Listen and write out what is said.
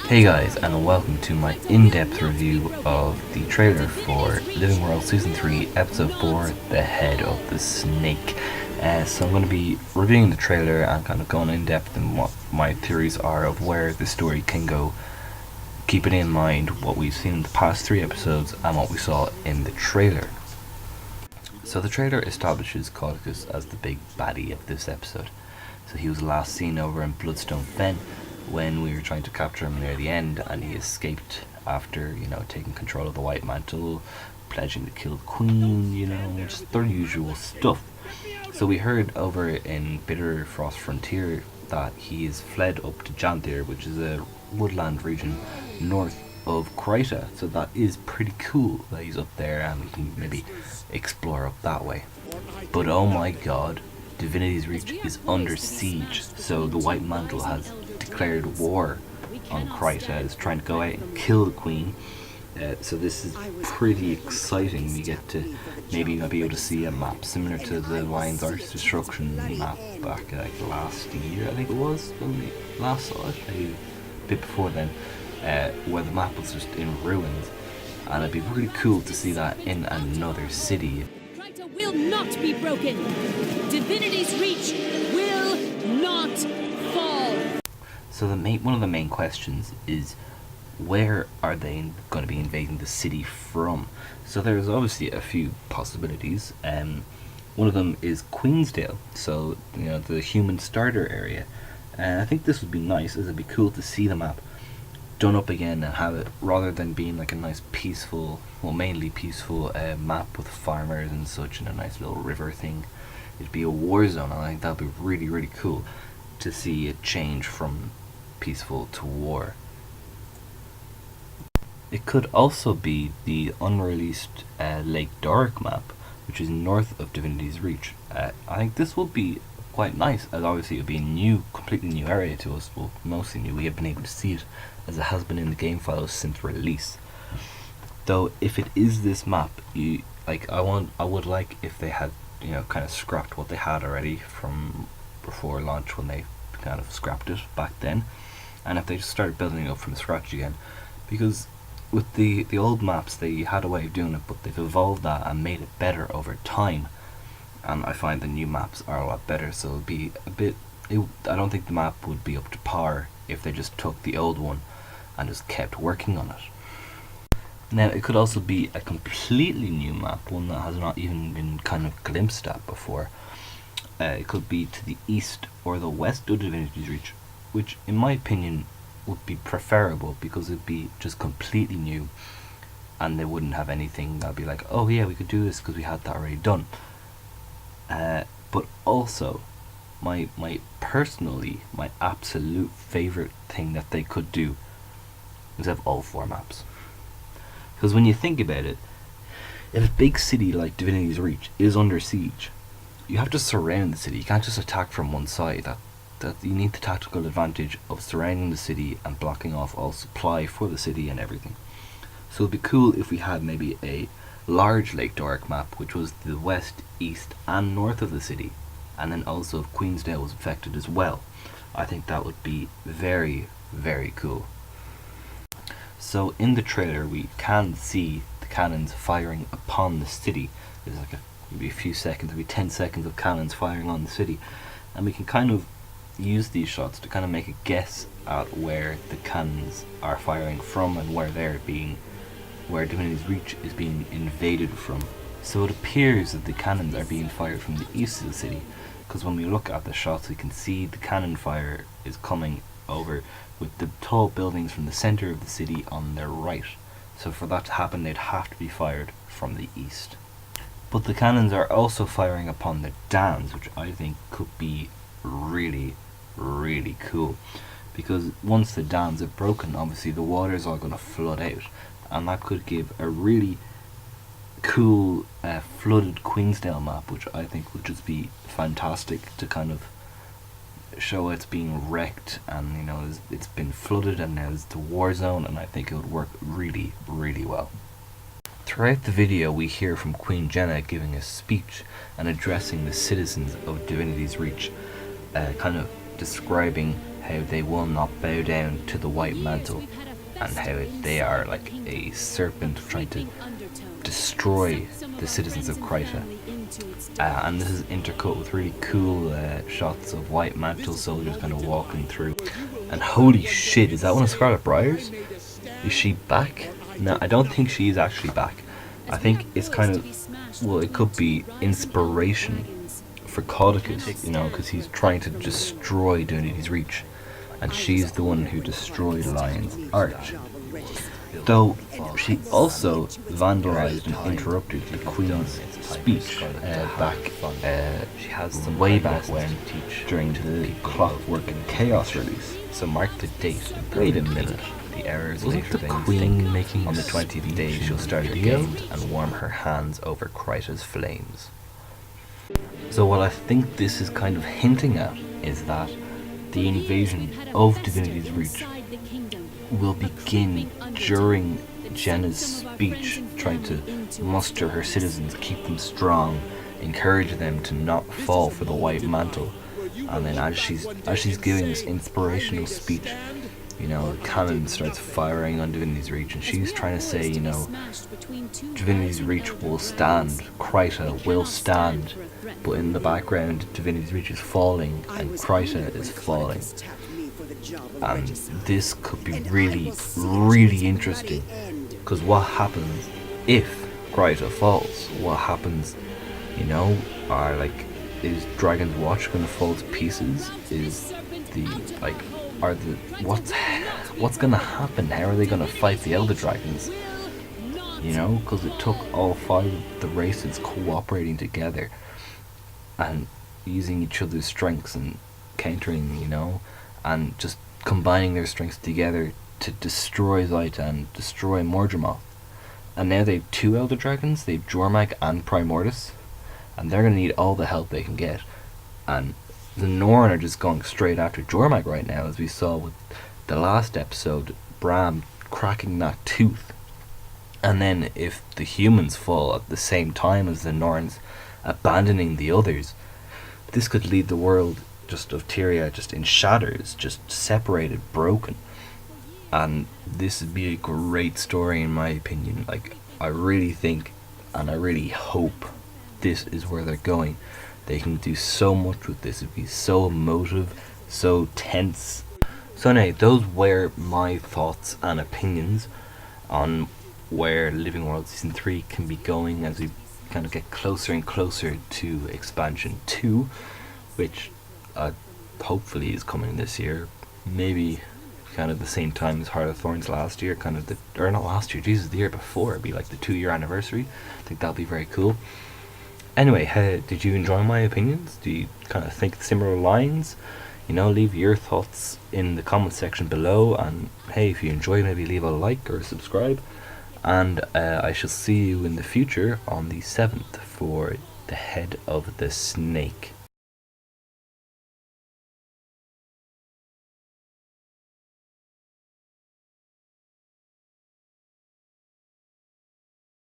Hey guys, and welcome to my in-depth review of the trailer for Living World Season 3, Episode 4, The Head of the Snake. So I'm going to be reviewing the trailer and kind of going in-depth in what my theories are of where the story can go, keeping in mind what we've seen in the past 3 episodes and what we saw in the trailer. So the trailer establishes Caudicus as the big baddie of this episode. So he was last seen over in Bloodstone Fen when we were trying to capture him near the end, and he escaped after, taking control of the White Mantle, pledging to kill the Queen, just their usual stuff. So we heard over in Bitter Frost Frontier that he is fled up to Jannah, which is a woodland region north of Kryta, so that is pretty cool that he's up there and we can maybe explore up that way. But oh my god, Divinitys Reach is under siege, so the White Mantle has declared war on Kryta, is trying to go out and kill the Queen. So this is pretty exciting. We get to maybe be able to see a map similar to the Lion's Arch Destruction map back last year, I think it was, when we last saw it, maybe a bit before then, where the map was just in ruins, and it'd be really cool to see that in another city. Kryta will not be broken. Divinitys Reach will not fall. So one of the main questions is, where are they going to be invading the city from? So there's obviously a few possibilities. One of them is Queenietail, so the human starter area. And I think this would be nice, as it'd be cool to see the map done up again and have it, rather than being like a nice peaceful, mainly peaceful map with farmers and such and a nice little river thing. It'd be a war zone, and I think that'd be really, really cool to see it change from peaceful to war. It could also be the unreleased Lake Dark map, which is north of Divinity's Reach. I think this would be quite nice, as obviously it would be a completely new area to us. Well, mostly new. We have been able to see it, as it has been in the game files since release. Though, if it is this map, I would like if they had, kind of scrapped what they had already from before launch, when they kind of scrapped it back then, and if they just started building it up from scratch again, because with the old maps they had a way of doing it, but they've evolved that and made it better over time, and I find the new maps are a lot better. So it'd be I don't think the map would be up to par if they just took the old one and just kept working on it. Now, it could also be a completely new map, one that has not even been kind of glimpsed at before. It could be to the east or the west of Divinity's Reach, which in my opinion would be preferable, because it'd be just completely new and they wouldn't have anything that'd be like, oh yeah, we could do this because we had that already done. But also, my absolute favourite thing that they could do is have all 4 maps. Because when you think about it, if a big city like Divinity's Reach is under siege, you have to surround the city. You can't just attack from one side. That you need the tactical advantage of surrounding the city and blocking off all supply for the city and everything. So it'd be cool if we had maybe a large Lake Dark map, which was the west, east and north of the city, and then also if Queenietail was affected as well. I think that would be very, very cool. So in the trailer we can see the cannons firing upon the city. There's maybe a few seconds, maybe 10 seconds of cannons firing on the city, and we can kind of use these shots to kind of make a guess at where the cannons are firing from and where Divinity's Reach is being invaded from. So it appears that the cannons are being fired from the east of the city, because when we look at the shots we can see the cannon fire is coming over with the tall buildings from the center of the city on their right. So for that to happen, they'd have to be fired from the east. But the cannons are also firing upon the dams, which I think could be really, really cool, because once the dams are broken, obviously the water is all going to flood out, and that could give a really cool flooded Queenietail map, which I think would just be fantastic to kind of show it's being wrecked, and it's been flooded and now it's the war zone, and I think it would work really, really well. Throughout the video we hear from Queen Jennah giving a speech and addressing the citizens of Divinity's Reach, kind of describing how they will not bow down to the White Mantle, and how they are like a serpent trying to destroy the citizens of Kryta. And this is intercut with really cool shots of White Mantle soldiers kind of walking through. And holy shit, is that one of Scarlet Briar's? Is she back? No, I don't think she is actually back. I think it's kind of, well, it could be inspiration for Caudicus, you know, because he's trying to destroy Divinitys Reach, and she's the one who destroyed Lion's Arch. Though she also vandalized and interrupted the Queen's speech back way back when, during the Clockwork and Chaos release. So mark the date. Wait a minute. The errors later the Queen making on the 20th day she'll start her games and warm her hands over Kryta's flames. So what I think this is kind of hinting at is that the invasion of Divinitys Reach will begin during Jennah's speech, trying to muster her citizens, keep them strong, encourage them to not fall for the White Mantle. And then as she's giving this inspirational speech, you know, the cannon starts firing on Divinitys Reach, and she's trying to say, you know, Divinitys Reach will stand, Kryta will stand, but in the background Divinitys Reach is falling and Kryta is falling. And this could be really, really interesting, because what happens if Kryta falls? What happens, you know, is Dragon's Watch going to fall to pieces? Is the, like, what's going to happen? How are they going to fight the Elder Dragons? You know, because it took all 5 of the races cooperating together and using each other's strengths and countering, you know, and just combining their strengths together to destroy Zayta and destroy Mordremoth. And now they have 2 Elder Dragons. They have Jormag and Primordus, and they're going to need all the help they can get. And the Norn are just going straight after Jormag right now, as we saw with the last episode, Braham cracking that tooth. And then if the humans fall at the same time as the Norns abandoning the others, this could leave the world just of Tyria just in shatters, just separated, broken. And this would be a great story in my opinion. Like, I really think and I really hope this is where they're going. They can do so much with this. It'd be so emotive, so tense. So anyway, those were my thoughts and opinions on where Living World Season 3 can be going as we kind of get closer and closer to Expansion 2, which hopefully is coming this year. Maybe kind of the same time as Heart of Thorns last year, or not last year, Jesus, the year before. It'd be like the 2-year anniversary. I think that'll be very cool. Anyway, did you enjoy my opinions? Do you kind of think similar lines? You know, leave your thoughts in the comment section below, and hey, if you enjoy, maybe leave a like or subscribe. And I shall see you in the future on the 7th for the Head of the Snake.